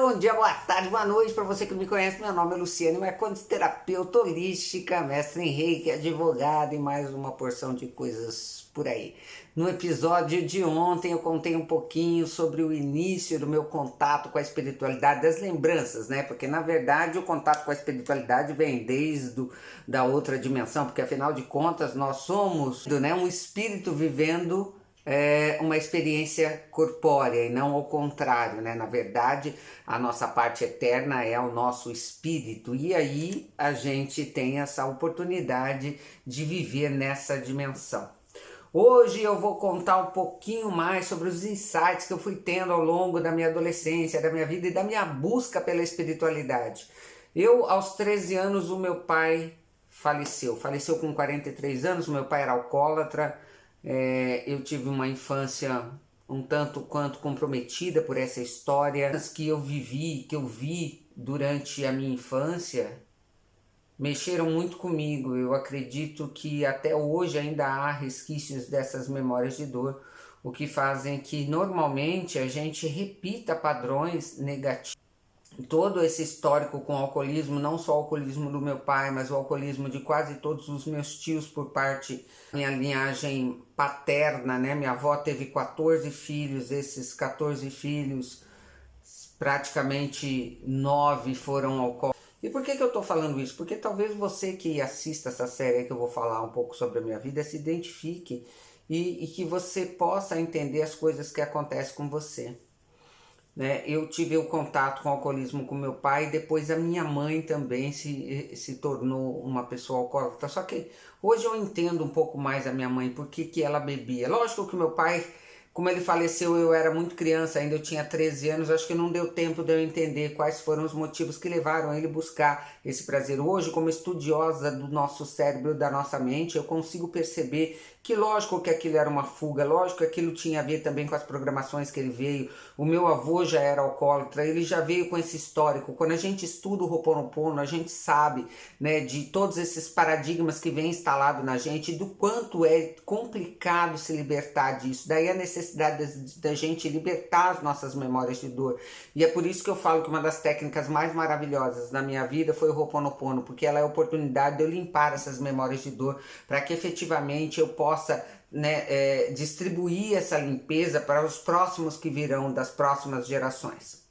bom dia, boa tarde, boa noite para você que não me conhece. Meu nome é Luciane Marcondes, terapeuta holística, mestre em reiki, advogado e mais uma porção de coisas por aí. No episódio de ontem eu contei um pouquinho sobre o início do meu contato com a espiritualidade, das lembranças, né? Porque na verdade o contato com a espiritualidade vem desde da outra dimensão, porque afinal de contas nós somos, né, um espírito vivendo uma experiência corpórea e não ao contrário, né? Na verdade, a nossa parte eterna é o nosso espírito e aí a gente tem essa oportunidade de viver nessa dimensão. Hoje eu vou contar um pouquinho mais sobre os insights que eu fui tendo ao longo da minha adolescência, da minha vida e da minha busca pela espiritualidade. Aos 13 anos, o meu pai faleceu com 43 anos, o meu pai era alcoólatra. Eu tive uma infância um tanto quanto comprometida por essa história. As que eu vi durante a minha infância, mexeram muito comigo. Eu acredito que até hoje ainda há resquícios dessas memórias de dor, o que fazem que normalmente a gente repita padrões negativos. Todo esse histórico com o alcoolismo, não só o alcoolismo do meu pai, mas o alcoolismo de quase todos os meus tios por parte da minha linhagem paterna, né? Minha avó teve 14 filhos, esses 14 filhos, praticamente 9 foram alcoólicos. E por que eu estou falando isso? Porque talvez você que assista essa série que eu vou falar um pouco sobre a minha vida se identifique e que você possa entender as coisas que acontecem com você. Eu tive o contato com o alcoolismo com meu pai, depois a minha mãe também se tornou uma pessoa alcoólatra. Só que hoje eu entendo um pouco mais a minha mãe, por que ela bebia. Lógico que meu pai, como ele faleceu, eu era muito criança, ainda eu tinha 13 anos, acho que não deu tempo de eu entender quais foram os motivos que levaram ele a buscar esse prazer. Hoje, como estudiosa do nosso cérebro, da nossa mente, eu consigo perceber que lógico que aquilo era uma fuga, lógico que aquilo tinha a ver também com as programações que ele veio. O meu avô já era alcoólatra, ele já veio com esse histórico. Quando a gente estuda o Ho'oponopono, a gente sabe, né, de todos esses paradigmas que vem instalado na gente, do quanto é complicado se libertar disso. Daí a necessidade da gente libertar as nossas memórias de dor. E é por isso que eu falo que uma das técnicas mais maravilhosas na minha vida foi o Ho'oponopono, porque ela é a oportunidade de eu limpar essas memórias de dor, para que efetivamente eu possa distribuir essa limpeza para os próximos que virão, das próximas gerações.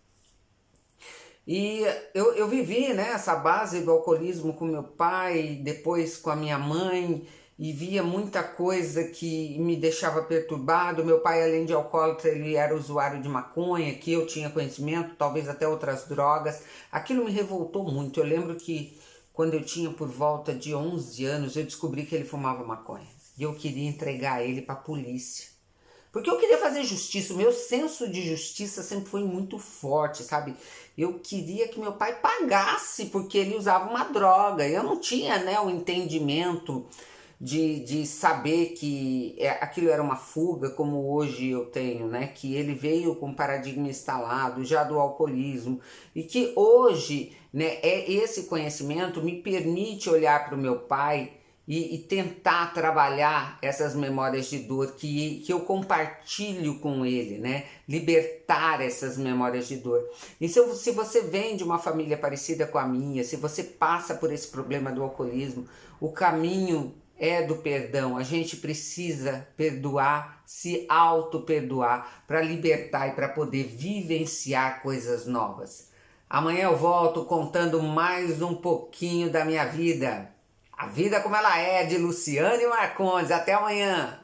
E eu vivi, né, essa base do alcoolismo com meu pai, depois com a minha mãe, e via muita coisa que me deixava perturbado. Meu pai, além de alcoólatra, ele era usuário de maconha, que eu tinha conhecimento, talvez até outras drogas. Aquilo me revoltou muito. Eu lembro que quando eu tinha por volta de 11 anos, eu descobri que ele fumava maconha. E eu queria entregar ele para a polícia. Porque eu queria fazer justiça. O meu senso de justiça sempre foi muito forte, sabe? Eu queria que meu pai pagasse porque ele usava uma droga. Eu não tinha, né, o entendimento de saber que aquilo era uma fuga, como hoje eu tenho, né? Que ele veio com paradigma instalado já do alcoolismo. E que hoje, né, esse conhecimento me permite olhar para o meu pai e tentar trabalhar essas memórias de dor que eu compartilho com ele, né? Libertar essas memórias de dor. E se você vem de uma família parecida com a minha, se você passa por esse problema do alcoolismo, o caminho é do perdão. A gente precisa perdoar, se auto-perdoar para libertar e para poder vivenciar coisas novas. Amanhã eu volto contando mais um pouquinho da minha vida. A vida como ela é, de Luciane Marcondes. Até amanhã!